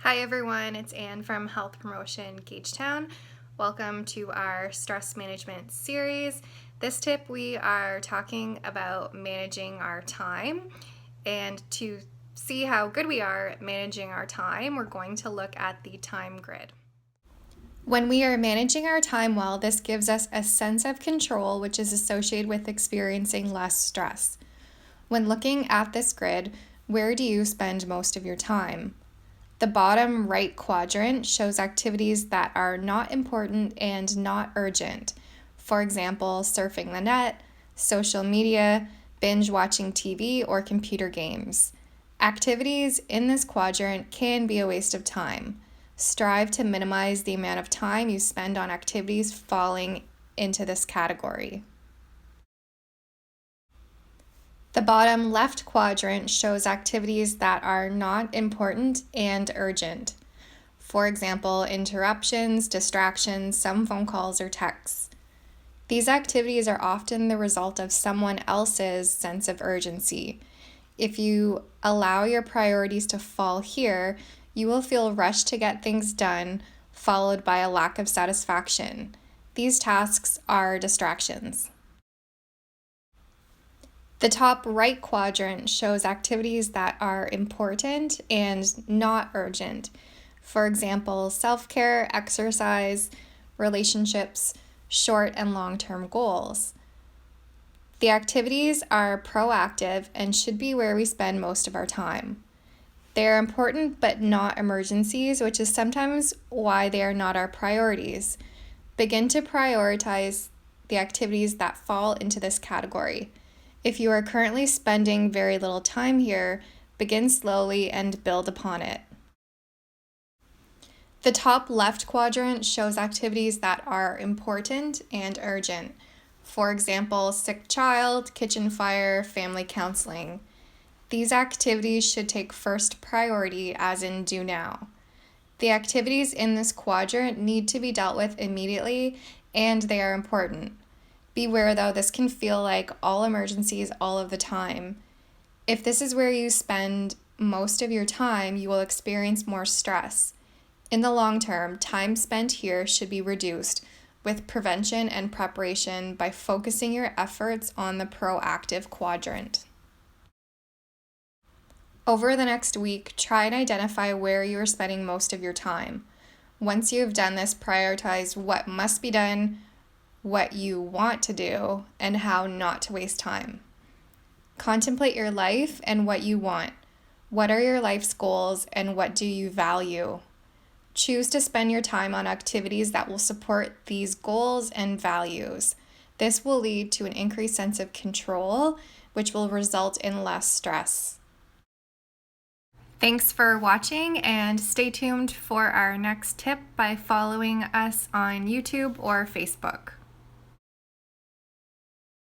Hi everyone, it's Anne from Health Promotion Gagetown. Welcome to our stress management series. This tip we are talking about managing our time, and to see how good we are at managing our time, we're going to look at the time grid. When we are managing our time well, this gives us a sense of control, which is associated with experiencing less stress. When looking at this grid, where do you spend most of your time? The bottom right quadrant shows activities that are not important and not urgent. For example, surfing the net, social media, binge watching TV, or computer games. Activities in this quadrant can be a waste of time. Strive to minimize the amount of time you spend on activities falling into this category. The bottom left quadrant shows activities that are not important and urgent. For example, interruptions, distractions, some phone calls or texts. These activities are often the result of someone else's sense of urgency. If you allow your priorities to fall here, you will feel rushed to get things done, followed by a lack of satisfaction. These tasks are distractions. The top right quadrant shows activities that are important and not urgent. For example, self-care, exercise, relationships, short and long-term goals. The activities are proactive and should be where we spend most of our time. They are important but not emergencies, which is sometimes why they are not our priorities. Begin to prioritize the activities that fall into this category. If you are currently spending very little time here, begin slowly and build upon it. The top left quadrant shows activities that are important and urgent. For example, sick child, kitchen fire, family counseling. These activities should take first priority, as in do now. The activities in this quadrant need to be dealt with immediately, and they are important. Beware though, this can feel like all emergencies all of the time. If this is where you spend most of your time, you will experience more stress. In the long term, time spent here should be reduced with prevention and preparation by focusing your efforts on the proactive quadrant. Over the next week, try and identify where you are spending most of your time. Once you have done this, prioritize what must be done, what you want to do, and how not to waste time. Contemplate your life and what you want. What are your life's goals and what do you value? Choose to spend your time on activities that will support these goals and values. This will lead to an increased sense of control, which will result in less stress. Thanks for watching, and stay tuned for our next tip by following us on YouTube or Facebook.